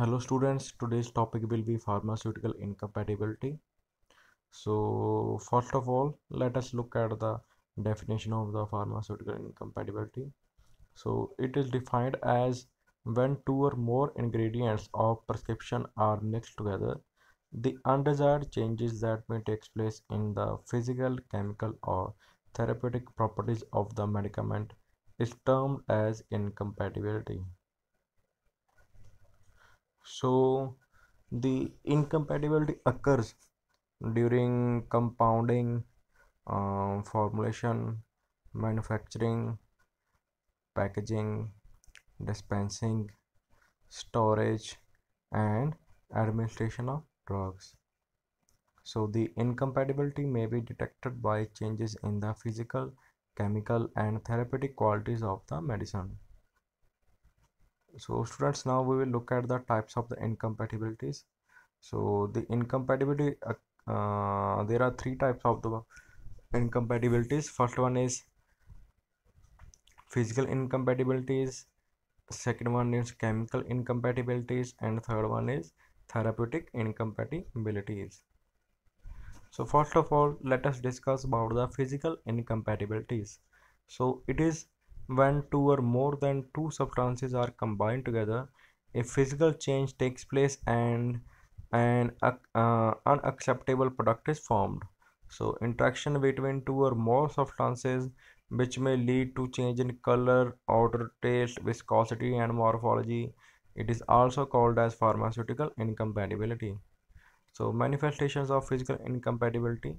Hello students, today's topic will be pharmaceutical incompatibility. So first of all, let us look at the definition of the pharmaceutical incompatibility. So it is defined as when two or more ingredients of prescription are mixed together, the undesired changes that may take place in the physical, chemical or therapeutic properties of the medicament is termed as incompatibility. So the incompatibility occurs during compounding, formulation, manufacturing, packaging, dispensing, storage, and administration of drugs. So the incompatibility may be detected by changes in the physical, chemical, and therapeutic qualities of the medicine. So students, now we will look at the types of the incompatibilities. So the incompatibility, there are three types of the incompatibilities. First one is physical incompatibilities, second one is chemical incompatibilities, and third one is therapeutic incompatibilities. So first of all, let us discuss about the physical incompatibilities. So it is when two or more than two substances are combined together, a physical change takes place and an unacceptable product is formed. So interaction between two or more substances which may lead to change in color, odor, taste, viscosity and morphology. It is also called as pharmaceutical incompatibility. So manifestations of physical incompatibility.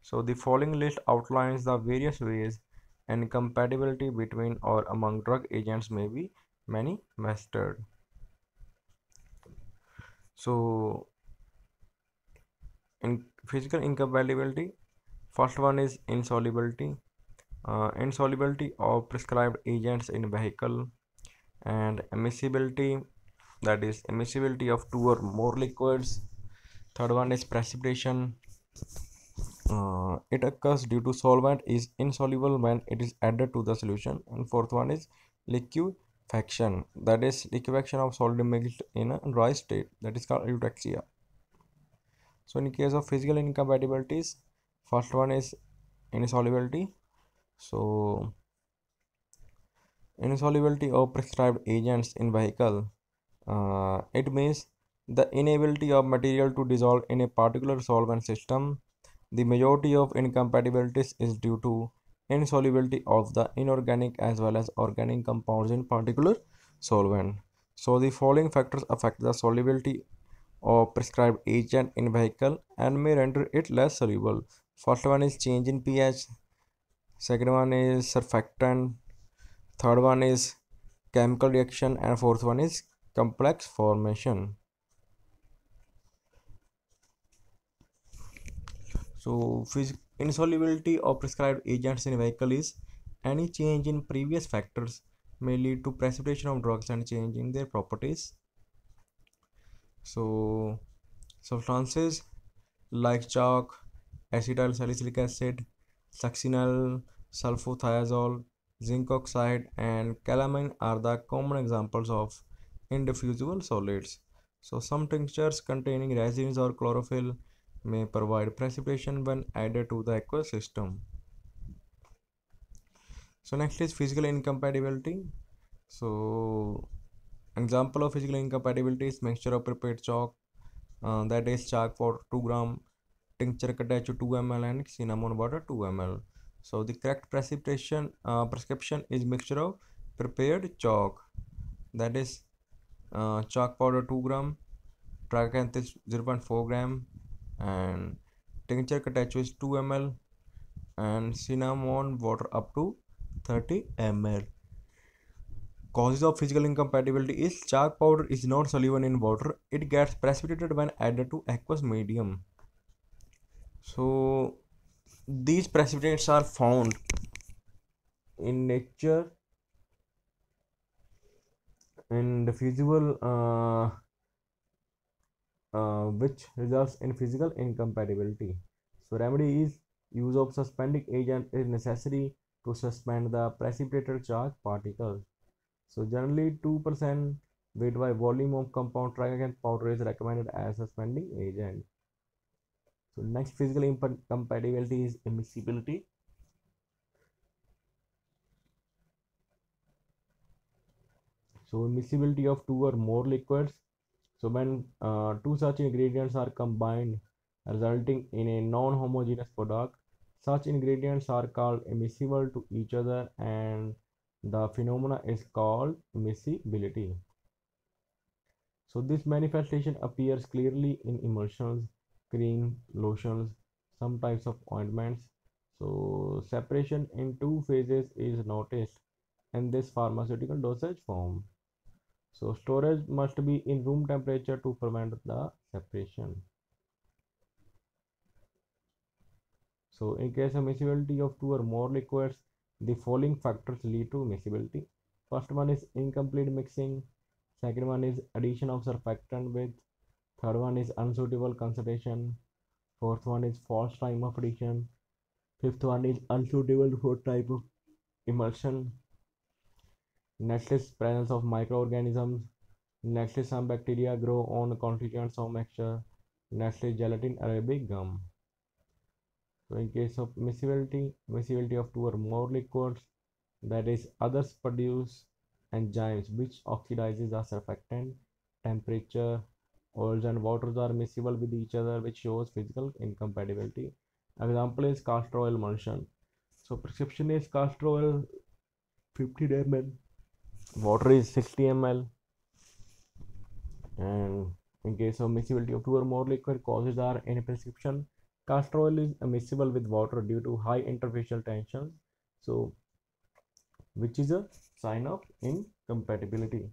So the following list outlines the various ways incompatibility between or among drug agents may be manifested. So in physical incompatibility, first one is insolubility. Insolubility of prescribed agents in vehicle, and immiscibility, that is immiscibility of two or more liquids. Third one is precipitation. It occurs due to solvent is insoluble when it is added to the solution. And fourth one is liquefaction, that is liquefaction of solid mixed in a dry state, that is called eutexia. So in case of physical incompatibilities, first one is insolubility. So insolubility of prescribed agents in vehicle, it means the inability of material to dissolve in a particular solvent system. The majority of incompatibilities is due to insolubility of the inorganic as well as organic compounds in particular solvent. So the following factors affect the solubility of prescribed agent in vehicle and may render it less soluble. First one is change in pH, second one is surfactant, third one is chemical reaction, and fourth one is complex formation. So insolubility of prescribed agents in a vehicle is any change in previous factors may lead to precipitation of drugs and change in their properties. So substances like chalk, acetyl salicylic acid, succinyl, sulfothiazole, zinc oxide, and calamine are the common examples of indiffusible solids. So some tinctures containing resins or chlorophyll may provide precipitation when added to the aqueous system. So next is physical incompatibility. So example of physical incompatibility is mixture of prepared chalk, that is chalk for 2 gram, tincture attached to 2 ml, and cinnamon water 2 ml. So the correct precipitation prescription is mixture of prepared chalk, that is chalk powder 2 gram, triacanthus 0.4 gram, and tincture attached is 2 ml, and cinnamon water up to 30 ml. Causes of physical incompatibility is chalk powder is not soluble in water. It gets precipitated when added to aqueous medium. So these precipitates are found in nature and diffusible, which results in physical incompatibility. So remedy is use of suspending agent is necessary to suspend the precipitated charge particles. So generally 2% weight by volume of compound tragacanth powder is recommended as a suspending agent. So next physical incompatibility is immiscibility. So immiscibility of two or more liquids. So when two such ingredients are combined, resulting in a non-homogeneous product, such ingredients are called immiscible to each other, and the phenomena is called immiscibility. So this manifestation appears clearly in emulsions, cream, lotions, some types of ointments. So separation in two phases is noticed in this pharmaceutical dosage form. So storage must be in room temperature to prevent the separation. So in case of miscibility of two or more liquids, the following factors lead to miscibility. First one is incomplete mixing. Second one is addition of surfactant with. Third one is unsuitable concentration. Fourth one is false time of addition. Fifth one is unsuitable for type of emulsion. Next is presence of microorganisms. Next is some bacteria grow on constituents of mixture. Next is gelatin Arabic gum. So in case of miscibility of two or more liquids, that is others produce enzymes which oxidizes the surfactant. Temperature, oils and waters are miscible with each other, which shows physical incompatibility. Example is castor oil emulsion. So prescription is castor oil 50 ml, water is 60 ml, and in case of miscibility of two or more liquid, causes are in a prescription. Castor oil is miscible with water due to high interfacial tension, so which is a sign of incompatibility.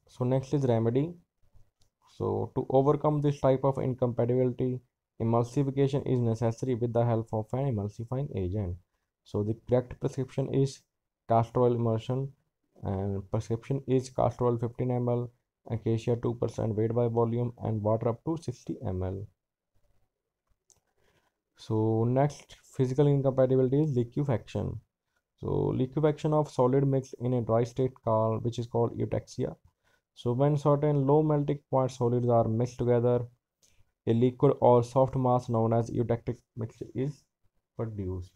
So next is remedy. So to overcome this type of incompatibility, emulsification is necessary with the help of an emulsifying agent. So the correct prescription is castor oil emulsion, and prescription is castor oil 15 ml, acacia 2% weight by volume, and water up to 60 ml. So next physical incompatibility is liquefaction. So liquefaction of solid mix in a dry state which is called eutexia. So when certain low melting point solids are mixed together, a liquid or soft mass known as eutectic mixture is produced.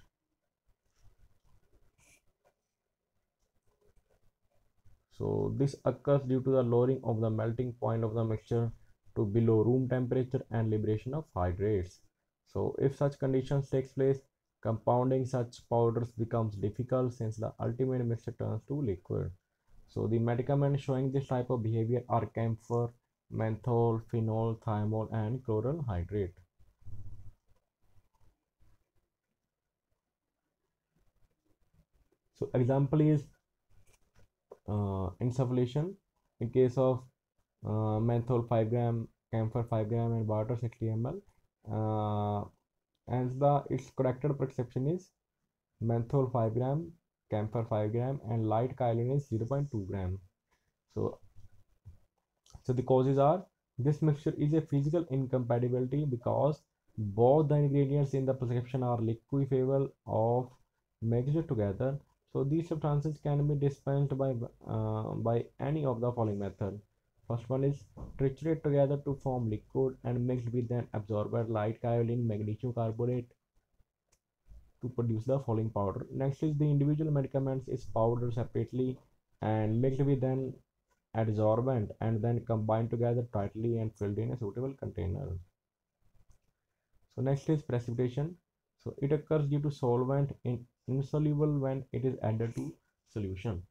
So this occurs due to the lowering of the melting point of the mixture to below room temperature and liberation of hydrates. So if such conditions takes place, compounding such powders becomes difficult since the ultimate mixture turns to liquid. So the medicaments showing this type of behavior are camphor, menthol, phenol, thiamol, and chloral hydrate. So example is insufflation in case of menthol 5 gram, camphor 5 gram, and water 60 ml. And its corrected prescription is menthol 5 gram, camphor 5 gram, and light kaolin is 0.2 gram. So the causes are this mixture is a physical incompatibility because both the ingredients in the prescription are liquefiable of mixed together. So these substances can be dispensed by any of the following method. First one is triturate together to form liquid and mixed with an absorbent light kaolin magnesium carbonate to produce the following powder. Next is the individual medicaments is powdered separately and mixed with an adsorbent and then combined together tightly and filled in a suitable container. So next is precipitation. So it occurs due to solvent in insoluble when it is added to solution.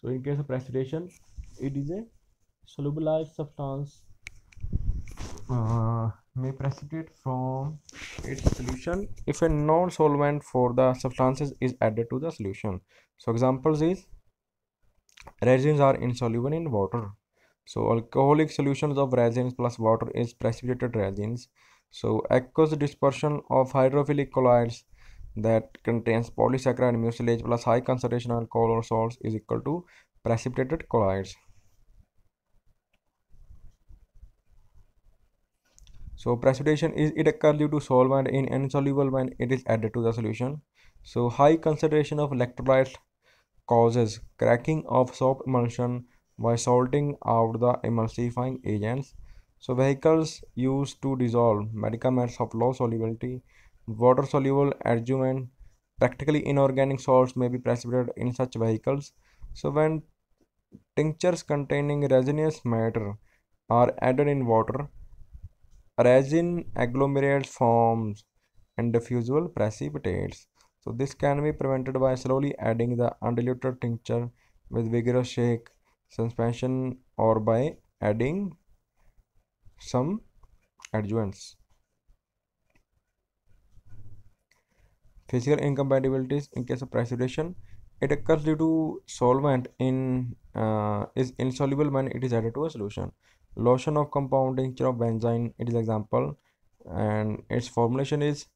So in case of precipitation, it is a solubilized substance may precipitate from its solution if a non-solvent for the substances is added to the solution. So examples is resins are insoluble in water. So alcoholic solutions of resins plus water is precipitated resins. So aqueous dispersion of hydrophilic colloids that contains polysaccharide mucilage plus high concentration alcohol or salts is equal to precipitated colloids. So precipitation is it occurs due to solvent in insoluble when it is added to the solution. So high concentration of electrolytes causes cracking of soap emulsion by salting out the emulsifying agents. So vehicles used to dissolve medicaments of low solubility, water soluble adjuvant, practically inorganic salts may be precipitated in such vehicles. So when tinctures containing resinous matter are added in water, resin agglomerates forms and diffusible precipitates. So this can be prevented by slowly adding the undiluted tincture with vigorous shake, suspension, or by adding some adjuvants. Physical incompatibilities in case of precipitation, it occurs due to solvent in is insoluble when it is added to a solution. Lotion of compound tincture of benzene, it is example, and its formulation is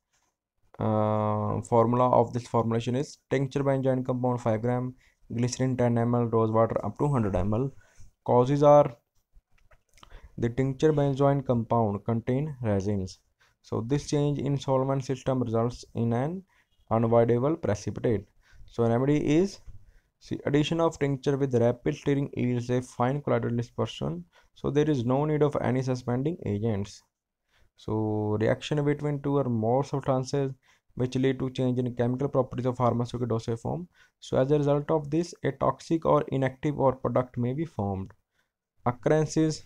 formula of this formulation is tincture benzene compound 5 gram, glycerin 10 ml, rose water up to 100 ml. Causes are the tincture benzoin compound contain resins. So this change in solvent system results in an unavoidable precipitate. So remedy is, see, addition of tincture with rapid stirring yields a fine colloidal dispersion. So there is no need of any suspending agents. So reaction between two or more substances which lead to change in chemical properties of pharmaceutical dosage form. So as a result of this, a toxic or inactive or product may be formed. Occurrences,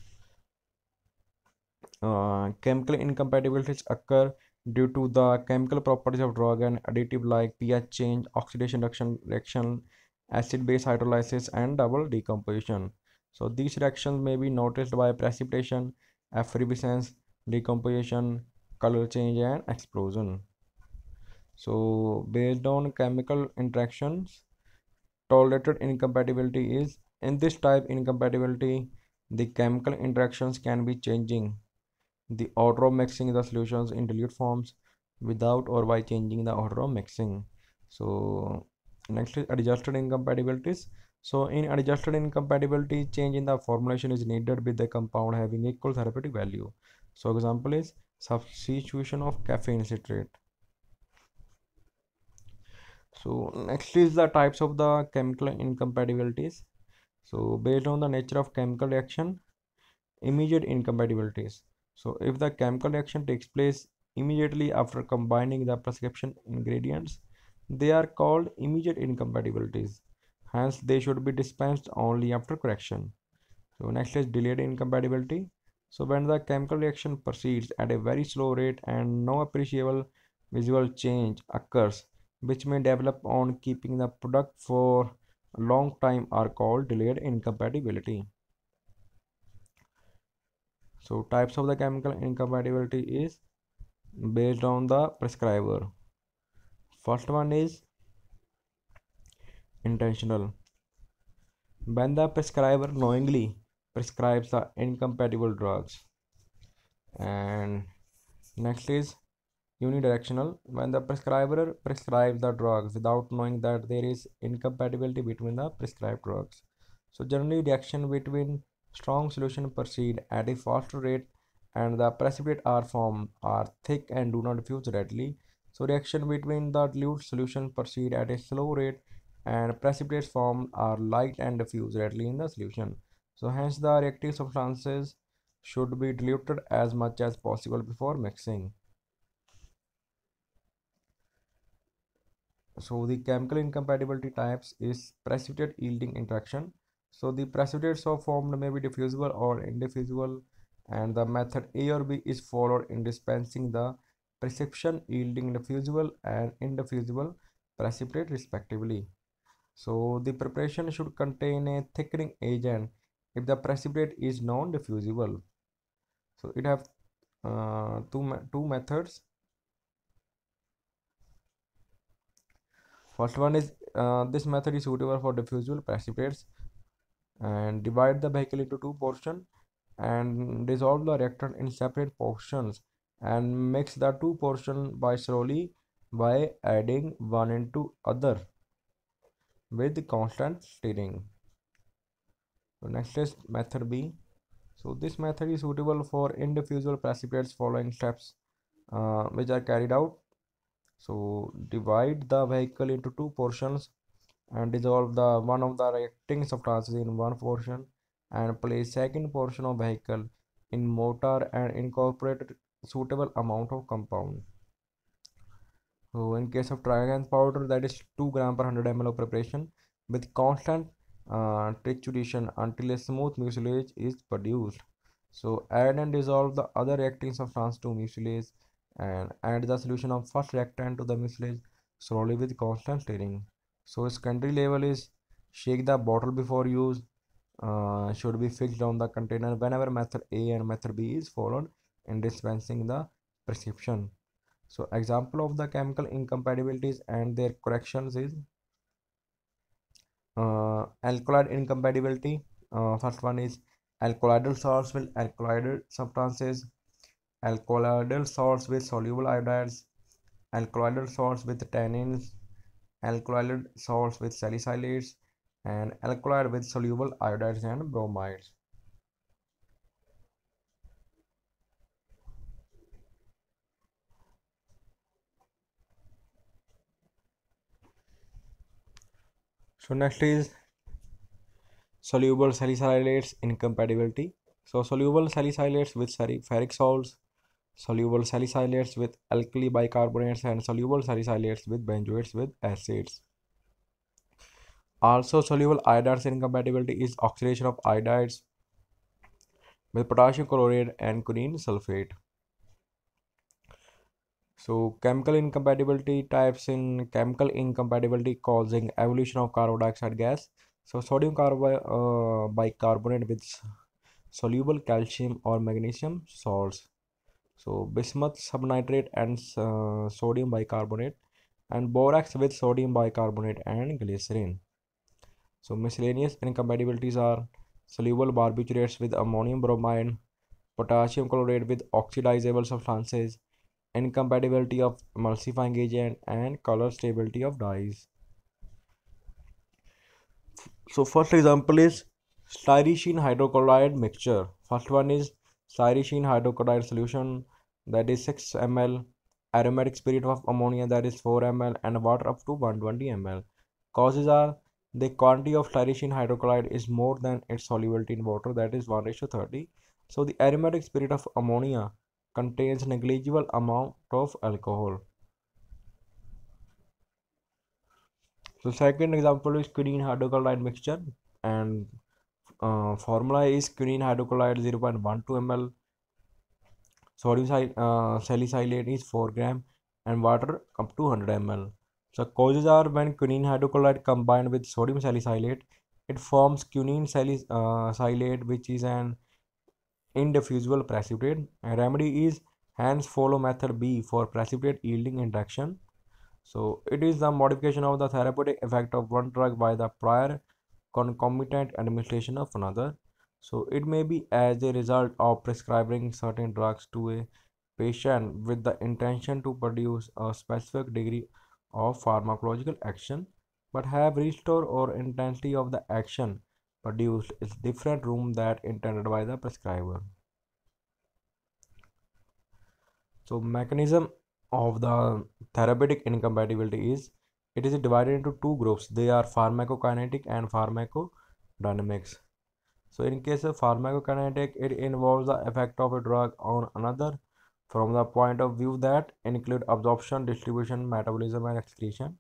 chemical incompatibilities occur due to the chemical properties of drug and additive like pH change, oxidation reaction, acid-base hydrolysis, and double decomposition. So these reactions may be noticed by precipitation, effervescence, decomposition, color change, and explosion. So based on chemical interactions, tolerated incompatibility is, in this type incompatibility, the chemical interactions can be changing the order of mixing the solutions in dilute forms without or by changing the order of mixing. So next is adjusted incompatibilities. So in adjusted incompatibility, change in the formulation is needed with the compound having equal therapeutic value. So example is substitution of caffeine citrate. So next is the types of the chemical incompatibilities. So based on the nature of chemical reaction, immediate incompatibilities. So if the chemical reaction takes place immediately after combining the prescription ingredients, they are called immediate incompatibilities. Hence, they should be dispensed only after correction. So next is delayed incompatibility. So when the chemical reaction proceeds at a very slow rate and no appreciable visual change occurs, which may develop on keeping the product for a long time, are called delayed incompatibility. So types of the chemical incompatibility is based on the prescriber. First one is intentional. When the prescriber knowingly prescribes the incompatible drugs. And next is unidirectional. When the prescriber prescribes the drugs without knowing that there is incompatibility between the prescribed drugs. So generally reaction between strong solution proceed at a faster rate and the precipitate are formed are thick and do not fuse readily. So reaction between the dilute solution proceed at a slow rate and precipitates formed are light and diffuse readily in the solution. So hence the reactive substances should be diluted as much as possible before mixing. So the chemical incompatibility types is precipitate yielding interaction. So the precipitates so formed may be diffusible or indiffusible, and the method A or B is followed in dispensing the prescription yielding diffusible and indiffusible precipitate respectively. So the preparation should contain a thickening agent if the precipitate is non-diffusible. So it have two methods. First one is this method is suitable for diffusible precipitates and divide the vehicle into two portions and dissolve the reactant in separate portions and mix the two portions by slowly by adding one into other with constant stirring. So next is method B. So this method is suitable for indiffusible precipitates following steps which are carried out. So divide the vehicle into two portions and dissolve the one of the reacting substances in one portion and place second portion of vehicle in mortar and incorporate suitable amount of compound. So in case of triazine powder, that is 2 gram per 100 ml of preparation with constant trituration until a smooth mucilage is produced. So add and dissolve the other reacting substance to mucilage and add the solution of first reactant to the mucilage slowly with constant stirring. So secondary level is shake the bottle before use, should be fixed on the container whenever method A and method B is followed in dispensing the prescription. So example of the chemical incompatibilities and their corrections is alkaloid incompatibility. First one is alkaloidal salts with alkaloidal substances, alkaloidal salts with soluble iodides, alkaloidal salts with tannins, alkaloidal salts with salicylates, and alkaloid with soluble iodides and bromides. So next is soluble salicylates incompatibility. So soluble salicylates with ferric salts, soluble salicylates with alkali bicarbonates, and soluble salicylates with benzoates with acids. Also soluble iodides incompatibility is oxidation of iodides with potassium chloride and quinine sulfate. So chemical incompatibility types in chemical incompatibility causing evolution of carbon dioxide gas. So sodium bicarbonate with soluble calcium or magnesium salts. So bismuth subnitrate and sodium bicarbonate, and borax with sodium bicarbonate and glycerin. So miscellaneous incompatibilities are soluble barbiturates with ammonium bromide, potassium chloride with oxidizable substances, incompatibility of emulsifying agent, and color stability of dyes. So first example is styrene hydrochloride mixture. First one is styrene hydrochloride solution, that is 6 ml, aromatic spirit of ammonia, that is 4 ml, and water up to 120 ml. Causes are the quantity of styrene hydrochloride is more than its solubility in water, that is 1:30. So the aromatic spirit of ammonia contains negligible amount of alcohol. So second example is quinine hydrochloride mixture, and formula is quinine hydrochloride 0.12 ml, sodium salicylate is 4 gram, and water up to 100 ml. So causes are when quinine hydrochloride combined with sodium salicylate, it forms quinine salicylate, which is an indiffusible precipitate. And remedy is hence follow method B for precipitate yielding induction. So it is the modification of the therapeutic effect of one drug by the prior concomitant administration of another. So it may be as a result of prescribing certain drugs to a patient with the intention to produce a specific degree of pharmacological action, but have restore or intensity of the action produced is different room that intended by the prescriber. So mechanism of the therapeutic incompatibility is it is divided into two groups. They are pharmacokinetic and pharmacodynamics. So in case of pharmacokinetic, it involves the effect of a drug on another from the point of view that include absorption, distribution, metabolism, and excretion.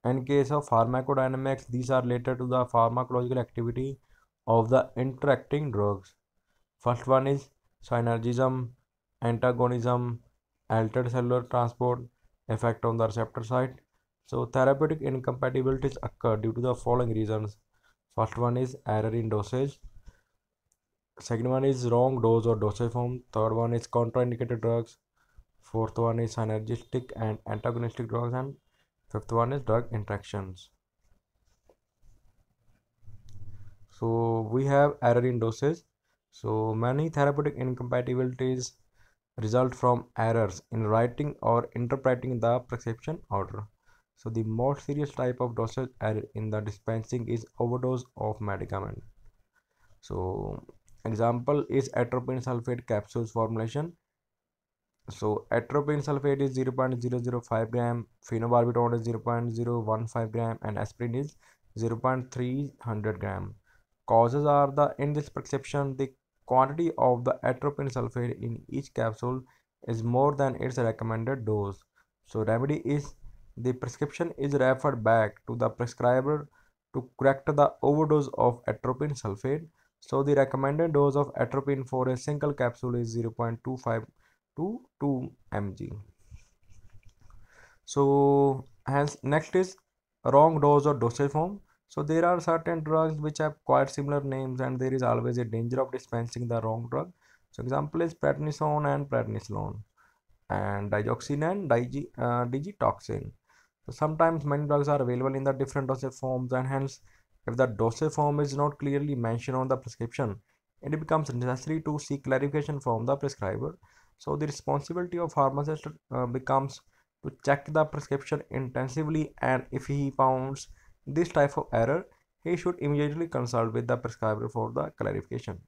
In case of pharmacodynamics, these are related to the pharmacological activity of the interacting drugs. First one is synergism, antagonism, altered cellular transport, effect on the receptor site. So therapeutic incompatibilities occur due to the following reasons. First one is error in dosage. Second one is wrong dose or dosage form. Third one is contraindicated drugs. Fourth one is synergistic and antagonistic drugs, and fifth one is drug interactions. So we have error in dosage. So many therapeutic incompatibilities result from errors in writing or interpreting the prescription order. So the most serious type of dosage error in the dispensing is overdose of medicament. So example is atropine sulfate capsules formulation. So atropine sulfate is 0.005 gram, phenobarbital is 0.015 gram, and aspirin is 0.300 gram. Causes are the in this prescription the quantity of the atropine sulfate in each capsule is more than its recommended dose. So remedy is the prescription is referred back to the prescriber to correct the overdose of atropine sulfate. So the recommended dose of atropine for a single capsule is 0.25 to 2 mg. So hence next is wrong dose or dosage form. So there are certain drugs which have quite similar names and there is always a danger of dispensing the wrong drug. So example is prednisone and prednisolone and digoxin and digitoxin. So sometimes many drugs are available in the different dosage forms and hence if the dosage form is not clearly mentioned on the prescription, it becomes necessary to seek clarification from the prescriber. So the responsibility of pharmacist becomes to check the prescription intensively and if he finds this type of error, he should immediately consult with the prescriber for the clarification.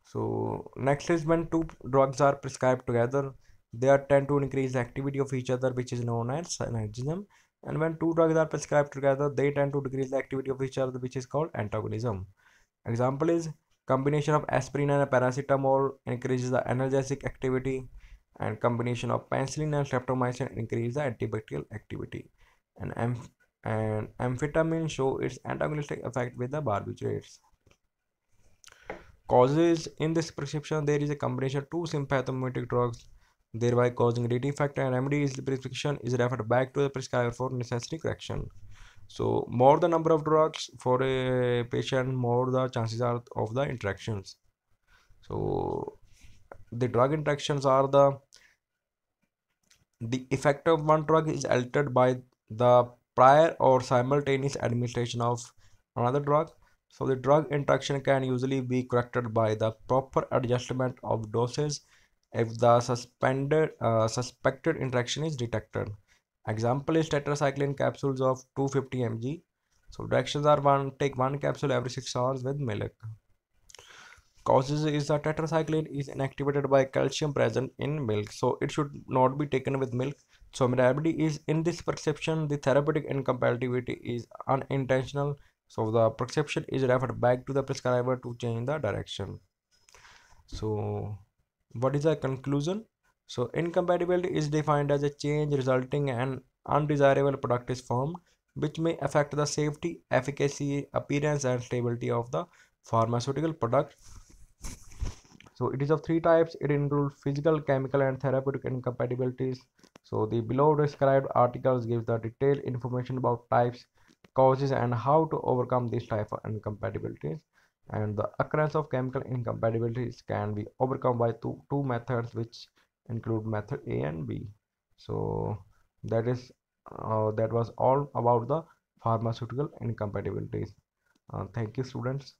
So next is when two drugs are prescribed together, they are tend to increase the activity of each other, which is known as synergism. And when two drugs are prescribed together, they tend to decrease the activity of each other, which is called antagonism. Example is combination of aspirin and paracetamol increases the analgesic activity, and combination of penicillin and streptomycin increase the antibacterial activity. And, and amphetamine show its antagonistic effect with the barbiturates. Causes in this prescription there is a combination of two sympathomimetic drugs, thereby causing a defect, and remedy is the prescription is referred back to the prescriber for necessary correction. So more the number of drugs for a patient, more the chances are of the interactions. So the drug interactions are the effect of one drug is altered by the prior or simultaneous administration of another drug. So the drug interaction can usually be corrected by the proper adjustment of doses if the suspected interaction is detected. Example is tetracycline capsules of 250 mg. So directions are one take one capsule every 6 hours with milk. Causes is that tetracycline is inactivated by calcium present in milk, so it should not be taken with milk. So remedy is in this prescription the therapeutic incompatibility is unintentional, so the prescription is referred back to the prescriber to change the direction. So what is the conclusion? So incompatibility is defined as a change resulting an undesirable product is formed which may affect the safety, efficacy, appearance and stability of the pharmaceutical product. So it is of three types. It includes physical, chemical, and therapeutic incompatibilities. So the below described articles gives the detailed information about types, causes, and how to overcome these type of incompatibilities. And the occurrence of chemical incompatibilities can be overcome by two methods, which include method A and B. So that was all about the pharmaceutical incompatibilities. Thank you, students.